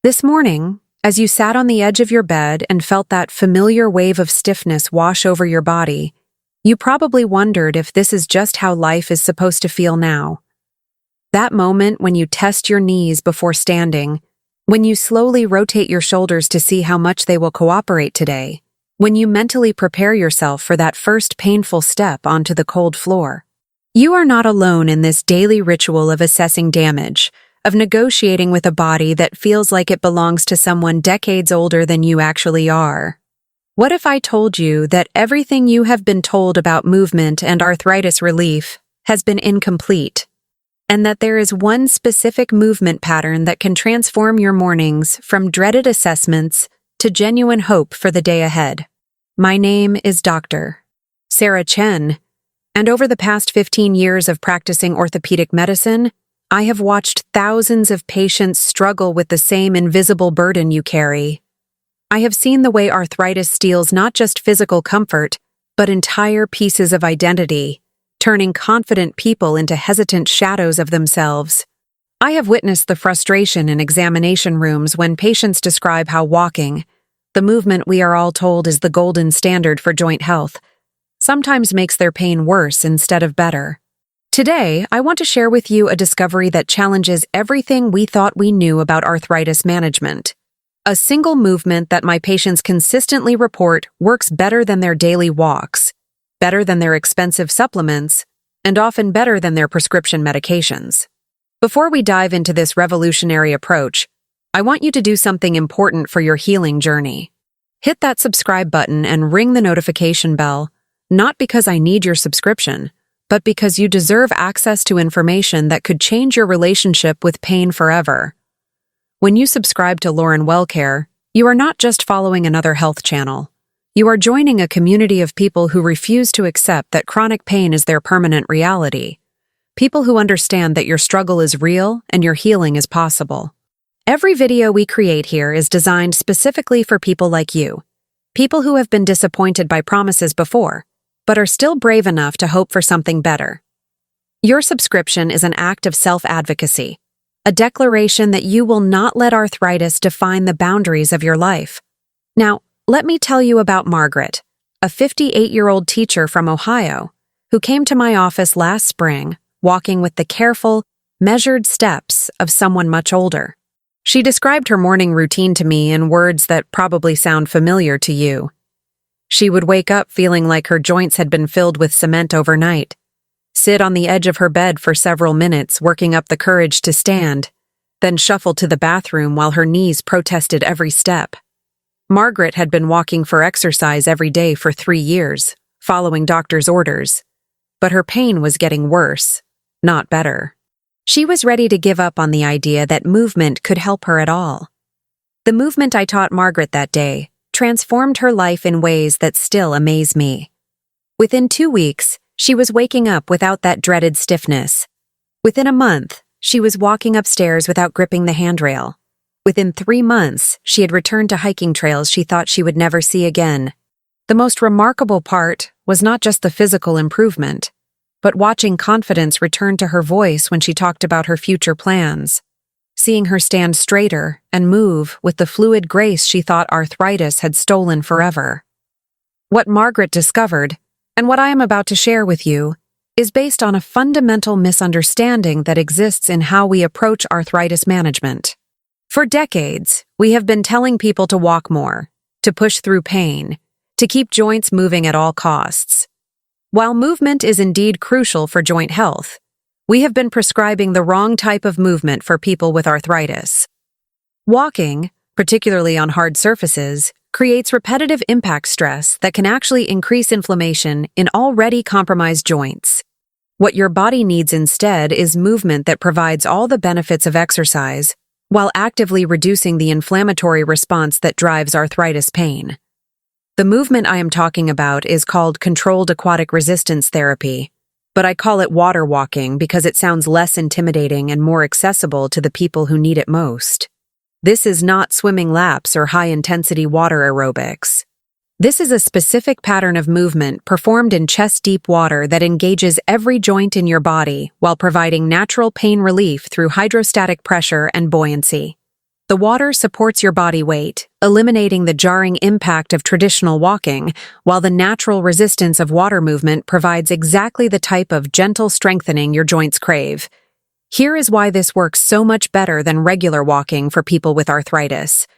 This morning, as you sat on the edge of your bed and felt that familiar wave of stiffness wash over your body, you probably wondered if this is just how life is supposed to feel now. That moment when you test your knees before standing, when you slowly rotate your shoulders to see how much they will cooperate today, when you mentally prepare yourself for that first painful step onto the cold floor. You are not alone in this daily ritual of assessing damage, of negotiating with a body that feels like it belongs to someone decades older than you actually are. What if I told you that everything you have been told about movement and arthritis relief has been incomplete, and that there is one specific movement pattern that can transform your mornings from dreaded assessments to genuine hope for the day ahead? My name is Dr. Sarah Chen, and over the past 15 years of practicing orthopedic medicine, I have watched thousands of patients struggle with the same invisible burden you carry. I have seen the way arthritis steals not just physical comfort, but entire pieces of identity, turning confident people into hesitant shadows of themselves. I have witnessed the frustration in examination rooms when patients describe how walking, the movement we are all told is the golden standard for joint health, sometimes makes their pain worse instead of better. Today, I want to share with you a discovery that challenges everything we thought we knew about arthritis management. A single movement that my patients consistently report works better than their daily walks, better than their expensive supplements, and often better than their prescription medications. Before we dive into this revolutionary approach, I want you to do something important for your healing journey. Hit that subscribe button and ring the notification bell, not because I need your subscription, but because you deserve access to information that could change your relationship with pain forever. When you subscribe to Lauren Wellcare, you are not just following another health channel. You are joining a community of people who refuse to accept that chronic pain is their permanent reality. People who understand that your struggle is real and your healing is possible. Every video we create here is designed specifically for people like you. People who have been disappointed by promises before, but are still brave enough to hope for something better. Your subscription is an act of self-advocacy, a declaration that you will not let arthritis define the boundaries of your life. Now, let me tell you about Margaret, a 58-year-old teacher from Ohio, who came to my office last spring, walking with the careful, measured steps of someone much older. She described her morning routine to me in words that probably sound familiar to you. She would wake up feeling like her joints had been filled with cement overnight, sit on the edge of her bed for several minutes working up the courage to stand, then shuffle to the bathroom while her knees protested every step. Margaret had been walking for exercise every day for 3 years, following doctor's orders, but her pain was getting worse, not better. She was ready to give up on the idea that movement could help her at all. The movement I taught Margaret that day transformed her life in ways that still amaze me. Within 2 weeks, she was waking up without that dreaded stiffness. Within a month, she was walking upstairs without gripping the handrail. Within 3 months, she had returned to hiking trails she thought she would never see again. The most remarkable part was not just the physical improvement, but watching confidence return to her voice when she talked about her future plans. Seeing her stand straighter and move with the fluid grace she thought arthritis had stolen forever. What Margaret discovered, and what I am about to share with you, is based on a fundamental misunderstanding that exists in how we approach arthritis management. For decades, we have been telling people to walk more, to push through pain, to keep joints moving at all costs. While movement is indeed crucial for joint health, we have been prescribing the wrong type of movement for people with arthritis. Walking, particularly on hard surfaces, creates repetitive impact stress that can actually increase inflammation in already compromised joints. What your body needs instead is movement that provides all the benefits of exercise, while actively reducing the inflammatory response that drives arthritis pain. The movement I am talking about is called controlled aquatic resistance therapy, but I call it water walking because it sounds less intimidating and more accessible to the people who need it most. This is not swimming laps or high-intensity water aerobics. This is a specific pattern of movement performed in chest-deep water that engages every joint in your body while providing natural pain relief through hydrostatic pressure and buoyancy. The water supports your body weight, eliminating the jarring impact of traditional walking, while the natural resistance of water movement provides exactly the type of gentle strengthening your joints crave. Here is why this works so much better than regular walking for people with arthritis.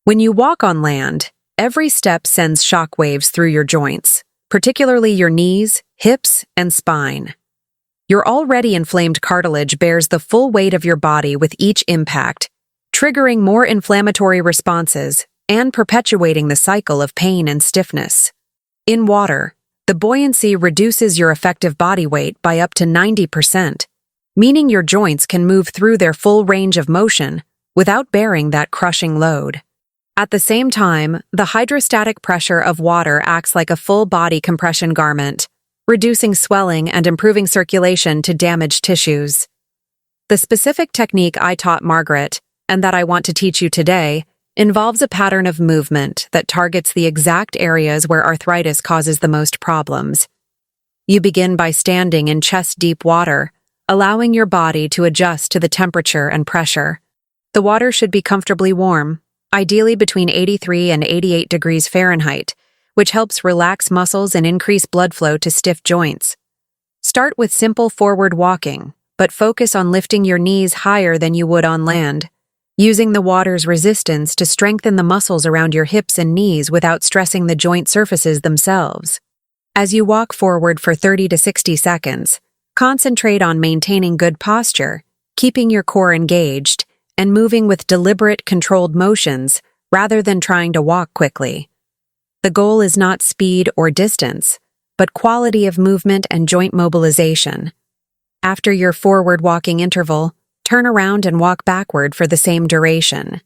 When you walk on land, every step sends shock waves through your joints, particularly your knees, hips, and spine. Your already inflamed cartilage bears the full weight of your body with each impact, triggering more inflammatory responses and perpetuating the cycle of pain and stiffness. In water, the buoyancy reduces your effective body weight by up to 90%, meaning your joints can move through their full range of motion without bearing that crushing load. At the same time, the hydrostatic pressure of water acts like a full-body compression garment, reducing swelling and improving circulation to damaged tissues. The specific technique I taught Margaret, and that I want to teach you today, involves a pattern of movement that targets the exact areas where arthritis causes the most problems. You begin by standing in chest-deep water, allowing your body to adjust to the temperature and pressure. The water should be comfortably warm, ideally between 83 and 88 degrees Fahrenheit, which helps relax muscles and increase blood flow to stiff joints. Start with simple forward walking, but focus on lifting your knees higher than you would on land, using the water's resistance to strengthen the muscles around your hips and knees without stressing the joint surfaces themselves. As you walk forward for 30 to 60 seconds, concentrate on maintaining good posture, keeping your core engaged, and moving with deliberate, controlled motions rather than trying to walk quickly. The goal is not speed or distance, but quality of movement and joint mobilization. After your forward walking interval, turn around and walk backward for the same duration.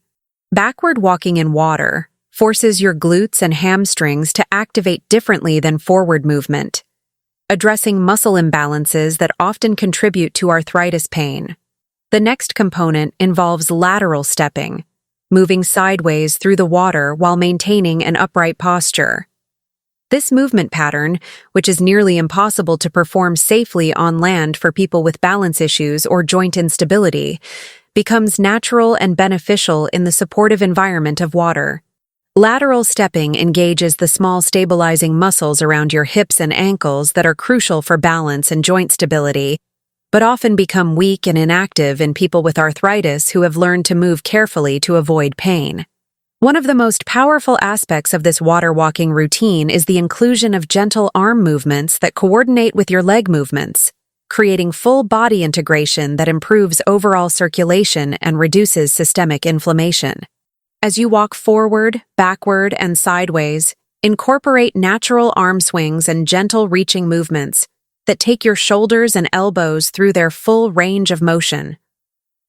Backward walking in water forces your glutes and hamstrings to activate differently than forward movement, addressing muscle imbalances that often contribute to arthritis pain. The next component involves lateral stepping, moving sideways through the water while maintaining an upright posture. This movement pattern, which is nearly impossible to perform safely on land for people with balance issues or joint instability, becomes natural and beneficial in the supportive environment of water. Lateral stepping engages the small stabilizing muscles around your hips and ankles that are crucial for balance and joint stability, but often become weak and inactive in people with arthritis who have learned to move carefully to avoid pain. One of the most powerful aspects of this water walking routine is the inclusion of gentle arm movements that coordinate with your leg movements, creating full body integration that improves overall circulation and reduces systemic inflammation. As you walk forward, backward, and sideways, incorporate natural arm swings and gentle reaching movements that take your shoulders and elbows through their full range of motion.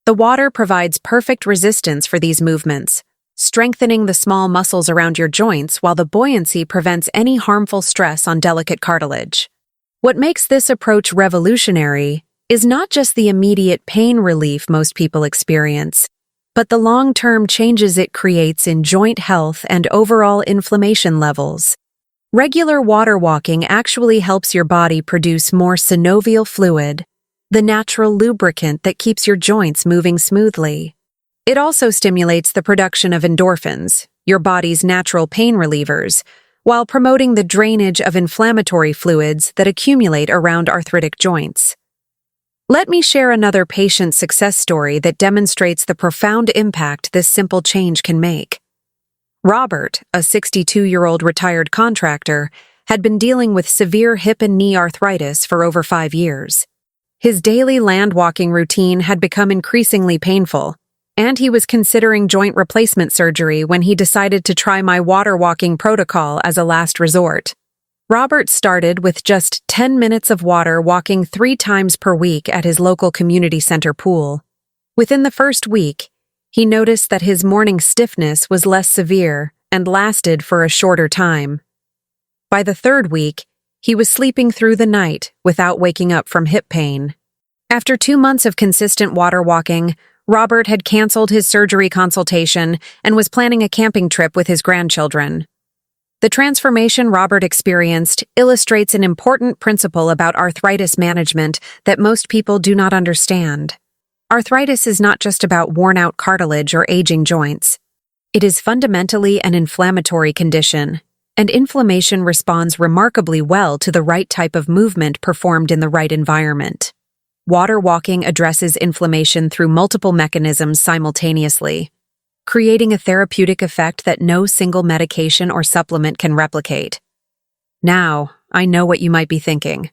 The water provides perfect resistance for these movements, strengthening the small muscles around your joints while the buoyancy prevents any harmful stress on delicate cartilage. What makes this approach revolutionary is not just the immediate pain relief most people experience, but the long-term changes it creates in joint health and overall inflammation levels. Regular water walking actually helps your body produce more synovial fluid, the natural lubricant that keeps your joints moving smoothly. It also stimulates the production of endorphins, your body's natural pain relievers, while promoting the drainage of inflammatory fluids that accumulate around arthritic joints. Let me share another patient success story that demonstrates the profound impact this simple change can make. Robert, a 62-year-old retired contractor, had been dealing with severe hip and knee arthritis for over 5 years. His daily land walking routine had become increasingly painful, and he was considering joint replacement surgery when he decided to try my water walking protocol as a last resort. Robert started with just 10 minutes of water walking 3 times per week at his local community center pool. Within the first week, he noticed that his morning stiffness was less severe and lasted for a shorter time. By the 3rd week, he was sleeping through the night without waking up from hip pain. After 2 months of consistent water walking, Robert had canceled his surgery consultation and was planning a camping trip with his grandchildren. The transformation Robert experienced illustrates an important principle about arthritis management that most people do not understand. Arthritis is not just about worn-out cartilage or aging joints. It is fundamentally an inflammatory condition, and inflammation responds remarkably well to the right type of movement performed in the right environment. Water walking addresses inflammation through multiple mechanisms simultaneously, creating a therapeutic effect that no single medication or supplement can replicate. Now, I know what you might be thinking.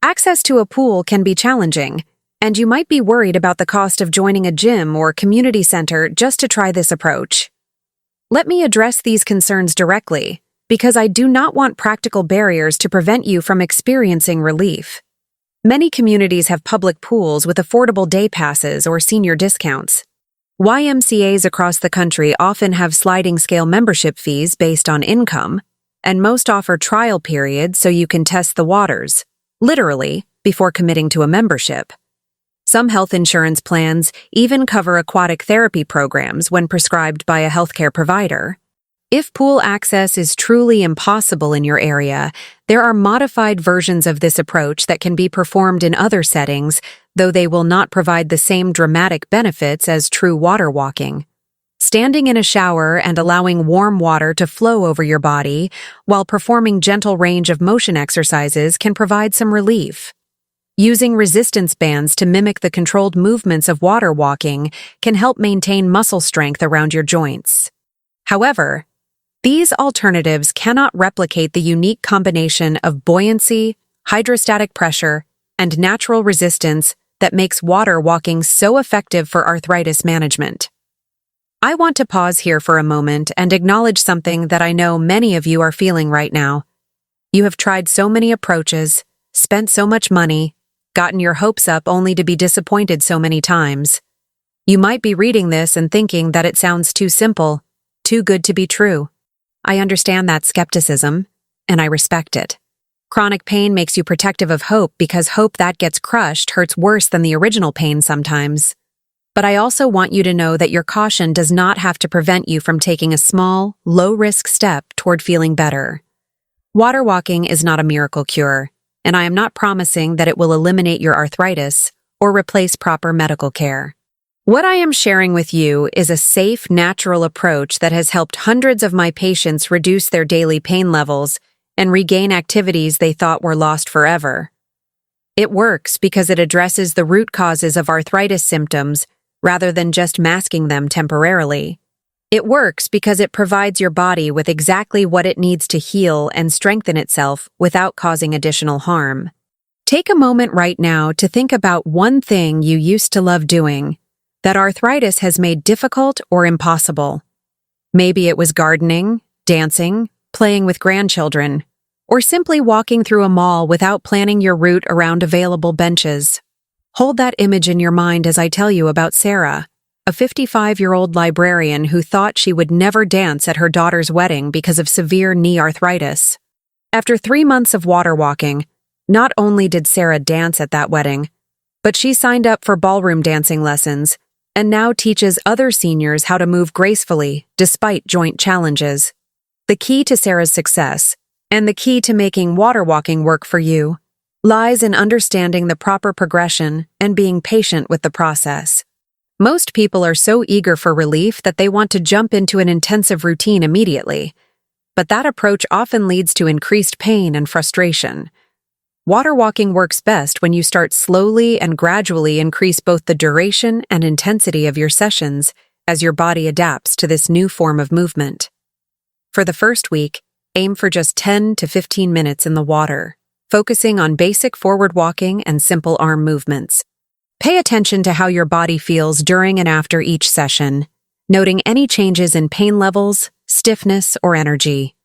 Access to a pool can be challenging, and you might be worried about the cost of joining a gym or community center just to try this approach. Let me address these concerns directly, because I do not want practical barriers to prevent you from experiencing relief. Many communities have public pools with affordable day passes or senior discounts. YMCAs across the country often have sliding scale membership fees based on income, and most offer trial periods so you can test the waters, literally, before committing to a membership. Some health insurance plans even cover aquatic therapy programs when prescribed by a healthcare provider. If pool access is truly impossible in your area, there are modified versions of this approach that can be performed in other settings, though they will not provide the same dramatic benefits as true water walking. Standing in a shower and allowing warm water to flow over your body while performing gentle range of motion exercises can provide some relief. Using resistance bands to mimic the controlled movements of water walking can help maintain muscle strength around your joints. However, these alternatives cannot replicate the unique combination of buoyancy, hydrostatic pressure, and natural resistance that makes water walking so effective for arthritis management. I want to pause here for a moment and acknowledge something that I know many of you are feeling right now. You have tried so many approaches, spent so much money, gotten your hopes up only to be disappointed so many times. You might be reading this and thinking that it sounds too simple, too good to be true. I understand that skepticism, and I respect it. Chronic pain makes you protective of hope because hope that gets crushed hurts worse than the original pain sometimes. But I also want you to know that your caution does not have to prevent you from taking a small, low-risk step toward feeling better. Water walking is not a miracle cure, and I am not promising that it will eliminate your arthritis or replace proper medical care. What I am sharing with you is a safe, natural approach that has helped hundreds of my patients reduce their daily pain levels and regain activities they thought were lost forever. It works because it addresses the root causes of arthritis symptoms rather than just masking them temporarily. It works because it provides your body with exactly what it needs to heal and strengthen itself without causing additional harm. Take a moment right now to think about one thing you used to love doing that arthritis has made difficult or impossible. Maybe it was gardening, dancing, playing with grandchildren, or simply walking through a mall without planning your route around available benches. Hold that image in your mind as I tell you about Sarah, a 55-year-old librarian who thought she would never dance at her daughter's wedding because of severe knee arthritis. After 3 months of water walking, not only did Sarah dance at that wedding, but she signed up for ballroom dancing lessons and now teaches other seniors how to move gracefully despite joint challenges. The key to Sarah's success, and the key to making water walking work for you, lies in understanding the proper progression and being patient with the process. Most people are so eager for relief that they want to jump into an intensive routine immediately, but that approach often leads to increased pain and frustration. Water walking works best when you start slowly and gradually increase both the duration and intensity of your sessions as your body adapts to this new form of movement. For the first week, aim for just 10 to 15 minutes in the water, focusing on basic forward walking and simple arm movements. Pay attention to how your body feels during and after each session, noting any changes in pain levels, stiffness, or energy.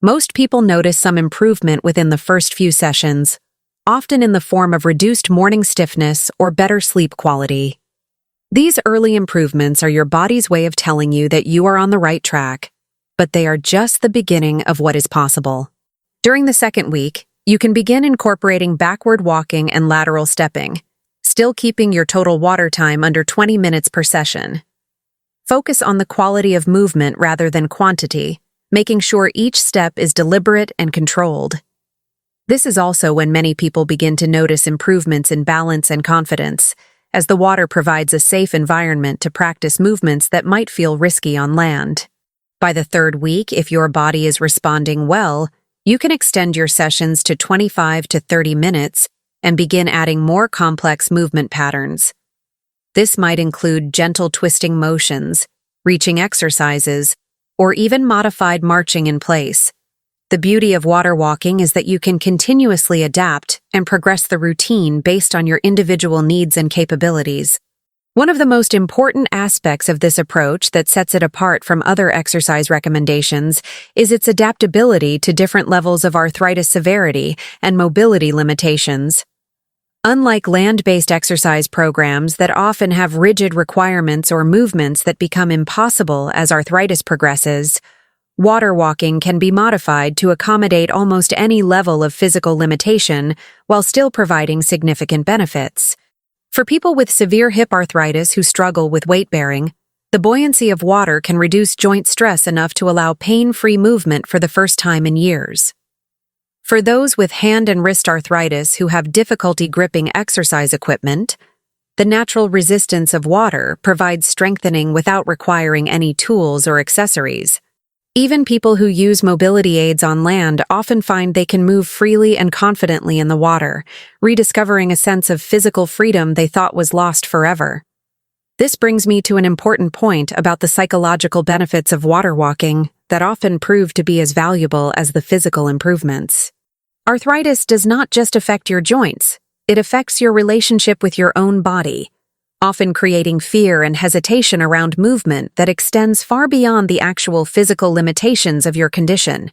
Most people notice some improvement within the first few sessions, often in the form of reduced morning stiffness or better sleep quality. These early improvements are your body's way of telling you that you are on the right track, but they are just the beginning of what is possible. During the second week, you can begin incorporating backward walking and lateral stepping, still keeping your total water time under 20 minutes per session. Focus on the quality of movement rather than quantity, making sure each step is deliberate and controlled. This is also when many people begin to notice improvements in balance and confidence, as the water provides a safe environment to practice movements that might feel risky on land. By the third week, if your body is responding well, you can extend your sessions to 25 to 30 minutes and begin adding more complex movement patterns. This might include gentle twisting motions, reaching exercises, or even modified marching in place. The beauty of water walking is that you can continuously adapt and progress the routine based on your individual needs and capabilities. One of the most important aspects of this approach that sets it apart from other exercise recommendations is its adaptability to different levels of arthritis severity and mobility limitations. Unlike land-based exercise programs that often have rigid requirements or movements that become impossible as arthritis progresses, water walking can be modified to accommodate almost any level of physical limitation while still providing significant benefits. For people with severe hip arthritis who struggle with weight-bearing, the buoyancy of water can reduce joint stress enough to allow pain-free movement for the first time in years. For those with hand and wrist arthritis who have difficulty gripping exercise equipment, the natural resistance of water provides strengthening without requiring any tools or accessories. Even people who use mobility aids on land often find they can move freely and confidently in the water, rediscovering a sense of physical freedom they thought was lost forever. This brings me to an important point about the psychological benefits of water walking that often prove to be as valuable as the physical improvements. Arthritis does not just affect your joints, it affects your relationship with your own body, often creating fear and hesitation around movement that extends far beyond the actual physical limitations of your condition.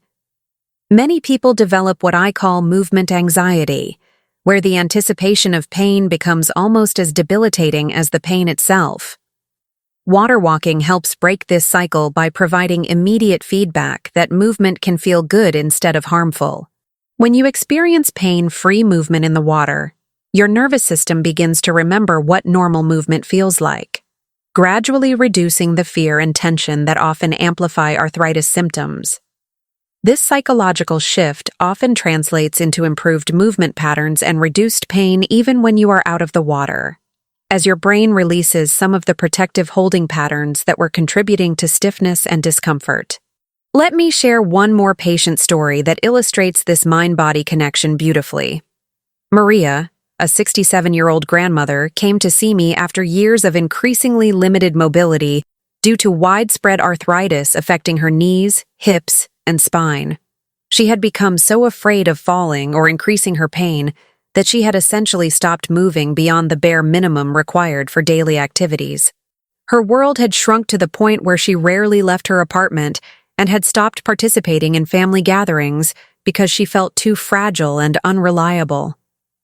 Many people develop what I call movement anxiety, where the anticipation of pain becomes almost as debilitating as the pain itself. Water walking helps break this cycle by providing immediate feedback that movement can feel good instead of harmful. When you experience pain-free movement in the water, your nervous system begins to remember what normal movement feels like, gradually reducing the fear and tension that often amplify arthritis symptoms. This psychological shift often translates into improved movement patterns and reduced pain even when you are out of the water, as your brain releases some of the protective holding patterns that were contributing to stiffness and discomfort. Let me share one more patient story that illustrates this mind-body connection beautifully. Maria, a 67-year-old grandmother, came to see me after years of increasingly limited mobility due to widespread arthritis affecting her knees, hips, and spine. She had become so afraid of falling or increasing her pain that she had essentially stopped moving beyond the bare minimum required for daily activities. Her world had shrunk to the point where she rarely left her apartment and had stopped participating in family gatherings because she felt too fragile and unreliable.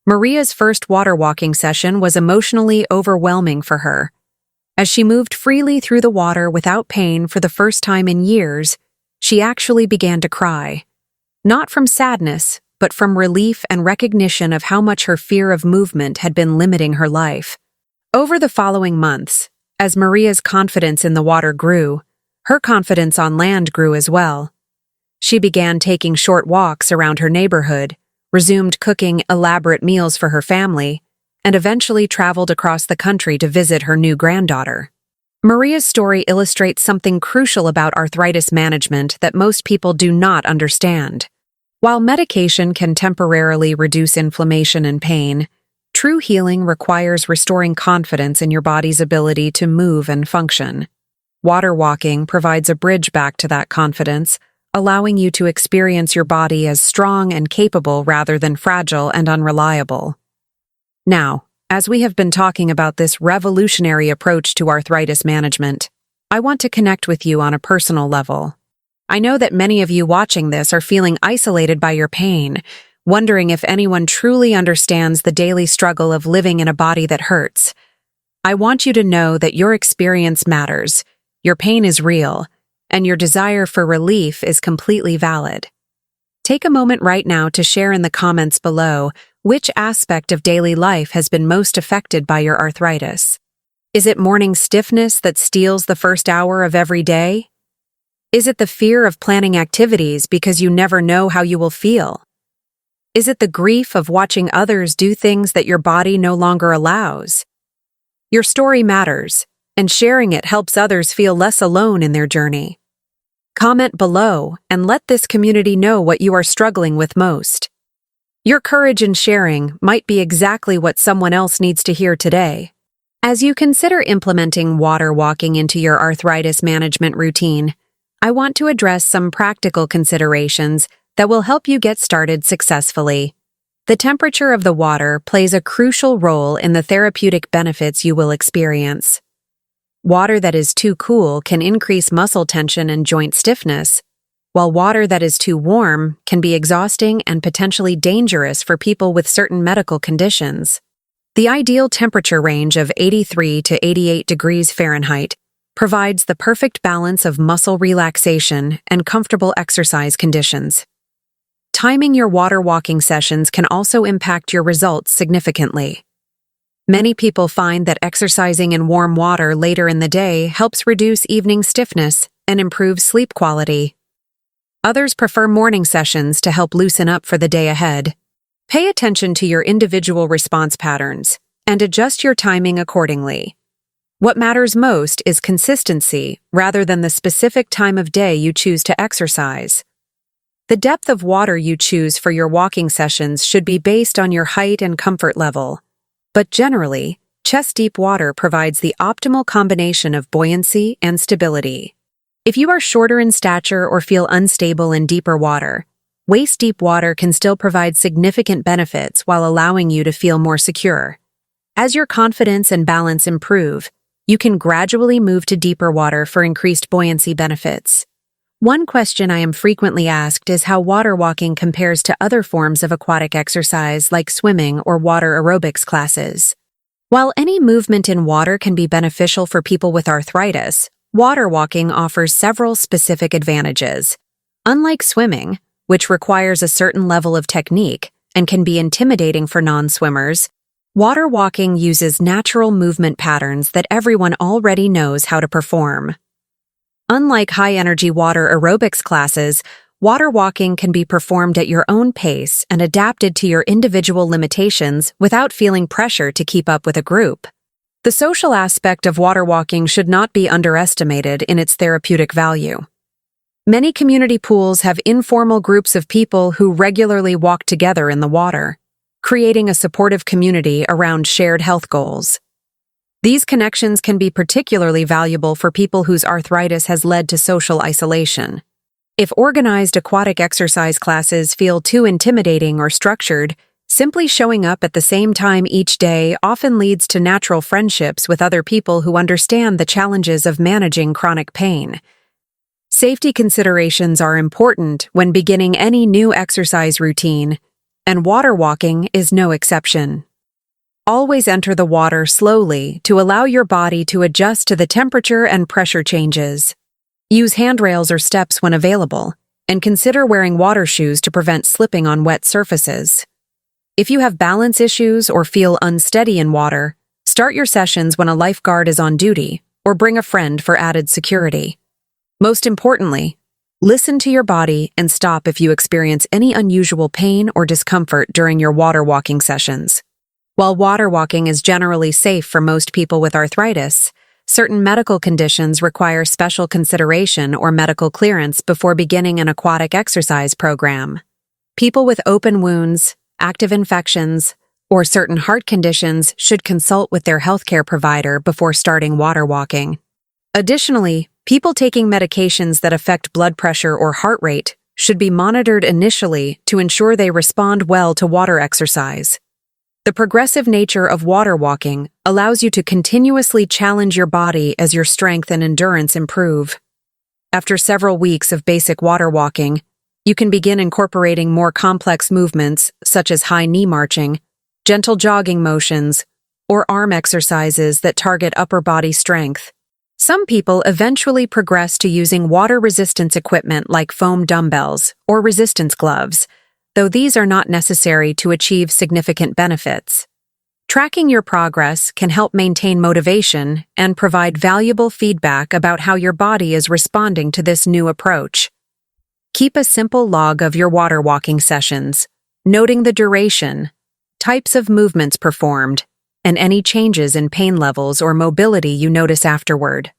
Maria's first water walking session was emotionally overwhelming for her. As she moved freely through the water without pain for the first time in years, she actually began to cry. Not from sadness, but from relief and recognition of how much her fear of movement had been limiting her life. Over the following months, as Maria's confidence in the water grew, her confidence on land grew as well. She began taking short walks around her neighborhood, resumed cooking elaborate meals for her family, and eventually traveled across the country to visit her new granddaughter. Maria's story illustrates something crucial about arthritis management that most people do not understand. While medication can temporarily reduce inflammation and pain, true healing requires restoring confidence in your body's ability to move and function. Water walking provides a bridge back to that confidence, allowing you to experience your body as strong and capable rather than fragile and unreliable. Now, as we have been talking about this revolutionary approach to arthritis management, I want to connect with you on a personal level. I know that many of you watching this are feeling isolated by your pain, wondering if anyone truly understands the daily struggle of living in a body that hurts. I want you to know that your experience matters, your pain is real, and your desire for relief is completely valid. Take a moment right now to share in the comments below which aspect of daily life has been most affected by your arthritis. Is it morning stiffness that steals the first hour of every day? Is it the fear of planning activities because you never know how you will feel? Is it the grief of watching others do things that your body no longer allows? Your story matters, and sharing it helps others feel less alone in their journey. Comment below and let this community know what you are struggling with most. Your courage in sharing might be exactly what someone else needs to hear today. As you consider implementing water walking into your arthritis management routine, I want to address some practical considerations that will help you get started successfully. The temperature of the water plays a crucial role in the therapeutic benefits you will experience. Water that is too cool can increase muscle tension and joint stiffness, while water that is too warm can be exhausting and potentially dangerous for people with certain medical conditions. The ideal temperature range of 83 to 88 degrees Fahrenheit provides the perfect balance of muscle relaxation and comfortable exercise conditions. Timing your water walking sessions can also impact your results significantly. Many people find that exercising in warm water later in the day helps reduce evening stiffness and improve sleep quality. Others prefer morning sessions to help loosen up for the day ahead. Pay attention to your individual response patterns and adjust your timing accordingly. What matters most is consistency rather than the specific time of day you choose to exercise. The depth of water you choose for your walking sessions should be based on your height and comfort level. But generally, chest-deep water provides the optimal combination of buoyancy and stability. If you are shorter in stature or feel unstable in deeper water, waist-deep water can still provide significant benefits while allowing you to feel more secure. As your confidence and balance improve, you can gradually move to deeper water for increased buoyancy benefits. One question I am frequently asked is how water walking compares to other forms of aquatic exercise like swimming or water aerobics classes. While any movement in water can be beneficial for people with arthritis, water walking offers several specific advantages. Unlike swimming, which requires a certain level of technique and can be intimidating for non-swimmers, water walking uses natural movement patterns that everyone already knows how to perform. Unlike high-energy water aerobics classes, water walking can be performed at your own pace and adapted to your individual limitations without feeling pressure to keep up with a group. The social aspect of water walking should not be underestimated in its therapeutic value. Many community pools have informal groups of people who regularly walk together in the water, creating a supportive community around shared health goals. These connections can be particularly valuable for people whose arthritis has led to social isolation. If organized aquatic exercise classes feel too intimidating or structured, simply showing up at the same time each day often leads to natural friendships with other people who understand the challenges of managing chronic pain. Safety considerations are important when beginning any new exercise routine, and water walking is no exception. Always enter the water slowly to allow your body to adjust to the temperature and pressure changes. Use handrails or steps when available, and consider wearing water shoes to prevent slipping on wet surfaces. If you have balance issues or feel unsteady in water, start your sessions when a lifeguard is on duty, or bring a friend for added security. Most importantly, listen to your body and stop if you experience any unusual pain or discomfort during your water walking sessions. While water walking is generally safe for most people with arthritis, certain medical conditions require special consideration or medical clearance before beginning an aquatic exercise program. People with open wounds, active infections, or certain heart conditions should consult with their healthcare provider before starting water walking. Additionally, people taking medications that affect blood pressure or heart rate should be monitored initially to ensure they respond well to water exercise. The progressive nature of water walking allows you to continuously challenge your body as your strength and endurance improve. After several weeks of basic water walking, you can begin incorporating more complex movements such as high knee marching, gentle jogging motions, or arm exercises that target upper body strength. Some people eventually progress to using water resistance equipment like foam dumbbells or resistance gloves, though these are not necessary to achieve significant benefits. Tracking your progress can help maintain motivation and provide valuable feedback about how your body is responding to this new approach. Keep a simple log of your water walking sessions, noting the duration, types of movements performed, and any changes in pain levels or mobility you notice afterward.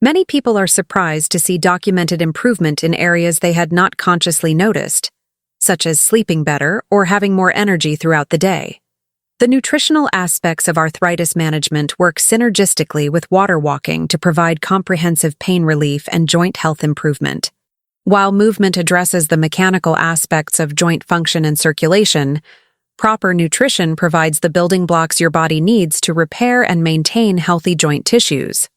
Many people are surprised to see documented improvement in areas they had not consciously noticed, such as sleeping better or having more energy throughout the day. The nutritional aspects of arthritis management work synergistically with water walking to provide comprehensive pain relief and joint health improvement. While movement addresses the mechanical aspects of joint function and circulation, proper nutrition provides the building blocks your body needs to repair and maintain healthy joint tissues.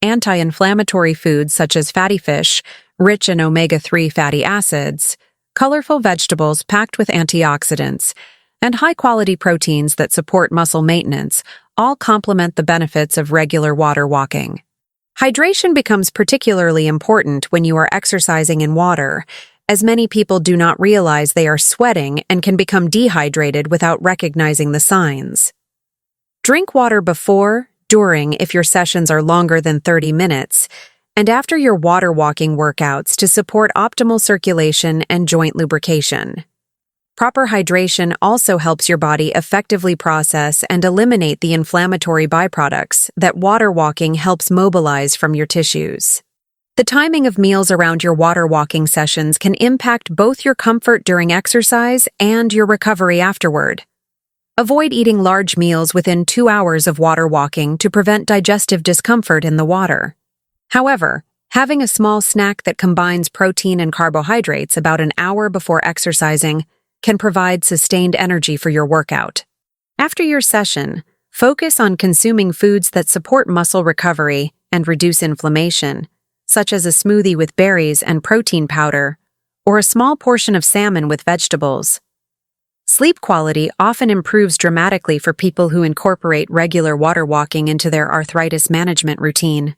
Anti-inflammatory foods such as fatty fish, rich in omega-3 fatty acids, colorful vegetables packed with antioxidants, and high-quality proteins that support muscle maintenance all complement the benefits of regular water walking. Hydration becomes particularly important when you are exercising in water, as many people do not realize they are sweating and can become dehydrated without recognizing the signs. Drink water before, during if your sessions are longer than 30 minutes, and after your water walking workouts to support optimal circulation and joint lubrication. Proper hydration also helps your body effectively process and eliminate the inflammatory byproducts that water walking helps mobilize from your tissues. The timing of meals around your water walking sessions can impact both your comfort during exercise and your recovery afterward. Avoid eating large meals within 2 hours of water walking to prevent digestive discomfort in the water. However, having a small snack that combines protein and carbohydrates about an hour before exercising can provide sustained energy for your workout. After your session, focus on consuming foods that support muscle recovery and reduce inflammation, such as a smoothie with berries and protein powder, or a small portion of salmon with vegetables. Sleep quality often improves dramatically for people who incorporate regular water walking into their arthritis management routine.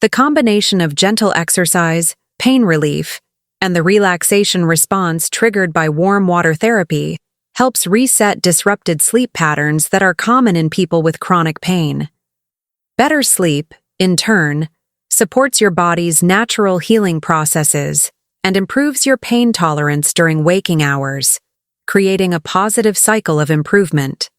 The combination of gentle exercise, pain relief, and the relaxation response triggered by warm water therapy helps reset disrupted sleep patterns that are common in people with chronic pain. Better sleep, in turn, supports your body's natural healing processes and improves your pain tolerance during waking hours, creating a positive cycle of improvement.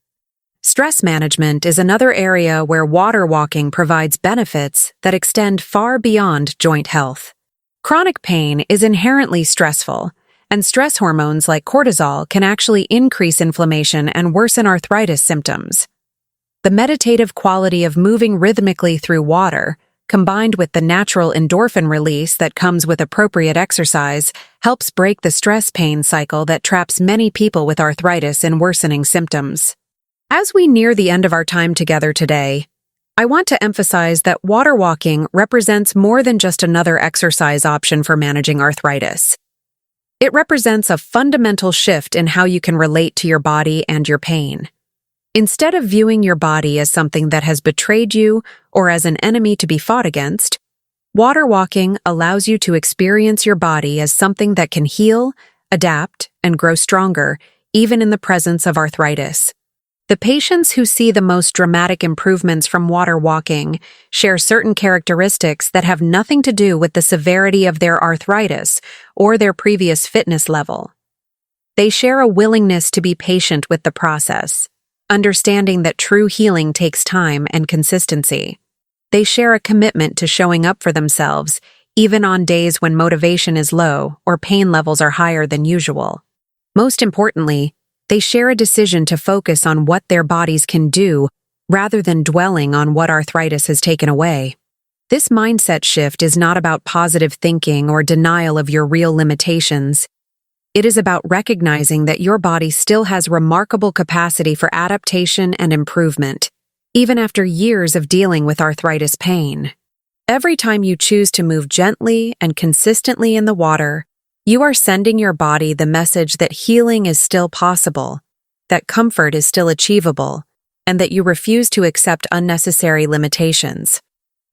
Stress management is another area where water walking provides benefits that extend far beyond joint health. Chronic pain is inherently stressful, and stress hormones like cortisol can actually increase inflammation and worsen arthritis symptoms. The meditative quality of moving rhythmically through water, combined with the natural endorphin release that comes with appropriate exercise, helps break the stress pain cycle that traps many people with arthritis in worsening symptoms. As we near the end of our time together today, I want to emphasize that water walking represents more than just another exercise option for managing arthritis. It represents a fundamental shift in how you can relate to your body and your pain. Instead of viewing your body as something that has betrayed you or as an enemy to be fought against, water walking allows you to experience your body as something that can heal, adapt, and grow stronger, even in the presence of arthritis. The patients who see the most dramatic improvements from water walking share certain characteristics that have nothing to do with the severity of their arthritis or their previous fitness level. They share a willingness to be patient with the process, understanding that true healing takes time and consistency. They share a commitment to showing up for themselves, even on days when motivation is low or pain levels are higher than usual. Most importantly, they share a decision to focus on what their bodies can do rather than dwelling on what arthritis has taken away. This mindset shift is not about positive thinking or denial of your real limitations. It is about recognizing that your body still has remarkable capacity for adaptation and improvement, even after years of dealing with arthritis pain. Every time you choose to move gently and consistently in the water, you are sending your body the message that healing is still possible, that comfort is still achievable, and that you refuse to accept unnecessary limitations.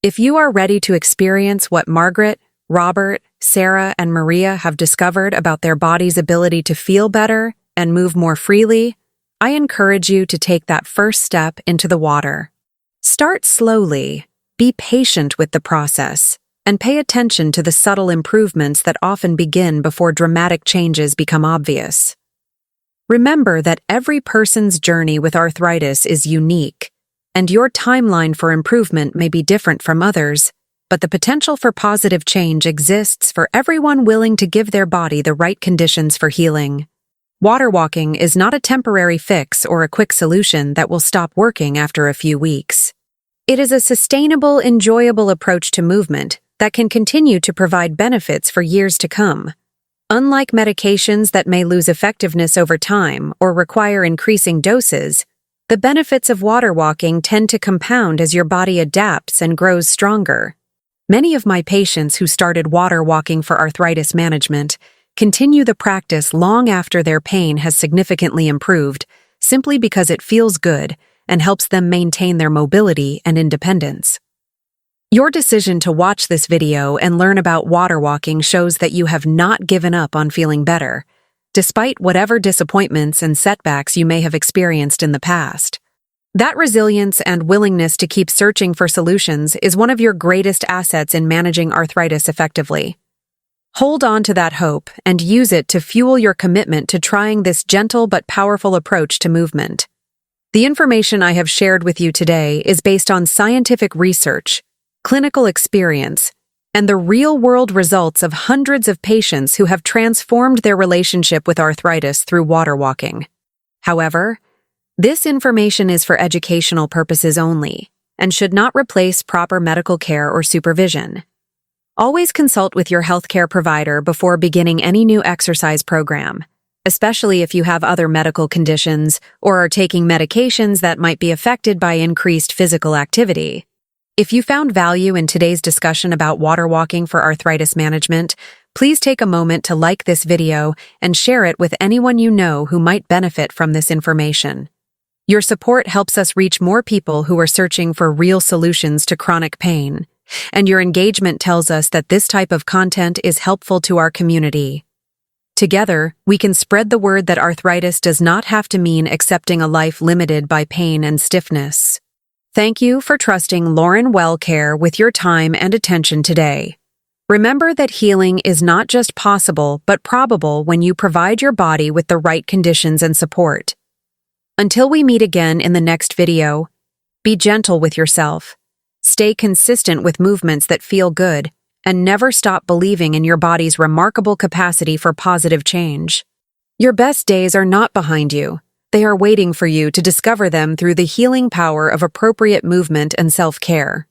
If you are ready to experience what Margaret, Robert, Sarah, and Maria have discovered about their body's ability to feel better and move more freely, I encourage you to take that first step into the water. Start slowly, be patient with the process, and pay attention to the subtle improvements that often begin before dramatic changes become obvious. Remember that every person's journey with arthritis is unique, and your timeline for improvement may be different from others, but the potential for positive change exists for everyone willing to give their body the right conditions for healing. Water walking is not a temporary fix or a quick solution that will stop working after a few weeks. It is a sustainable, enjoyable approach to movement that can continue to provide benefits for years to come. Unlike medications that may lose effectiveness over time or require increasing doses, the benefits of water walking tend to compound as your body adapts and grows stronger. Many of my patients who started water walking for arthritis management continue the practice long after their pain has significantly improved, simply because it feels good and helps them maintain their mobility and independence. Your decision to watch this video and learn about water walking shows that you have not given up on feeling better, despite whatever disappointments and setbacks you may have experienced in the past. That resilience and willingness to keep searching for solutions is one of your greatest assets in managing arthritis effectively. Hold on to that hope and use it to fuel your commitment to trying this gentle but powerful approach to movement. The information I have shared with you today is based on scientific research, clinical experience, and the real-world results of hundreds of patients who have transformed their relationship with arthritis through water walking. However, this information is for educational purposes only and should not replace proper medical care or supervision. Always consult with your healthcare provider before beginning any new exercise program, especially if you have other medical conditions or are taking medications that might be affected by increased physical activity. If you found value in today's discussion about water walking for arthritis management, please take a moment to like this video and share it with anyone you know who might benefit from this information. Your support helps us reach more people who are searching for real solutions to chronic pain, and your engagement tells us that this type of content is helpful to our community. Together, we can spread the word that arthritis does not have to mean accepting a life limited by pain and stiffness. Thank you for trusting Lauren Wellcare with your time and attention today. Remember that healing is not just possible but probable when you provide your body with the right conditions and support. Until we meet again in the next video, be gentle with yourself, stay consistent with movements that feel good, and never stop believing in your body's remarkable capacity for positive change. Your best days are not behind you. They are waiting for you to discover them through the healing power of appropriate movement and self-care.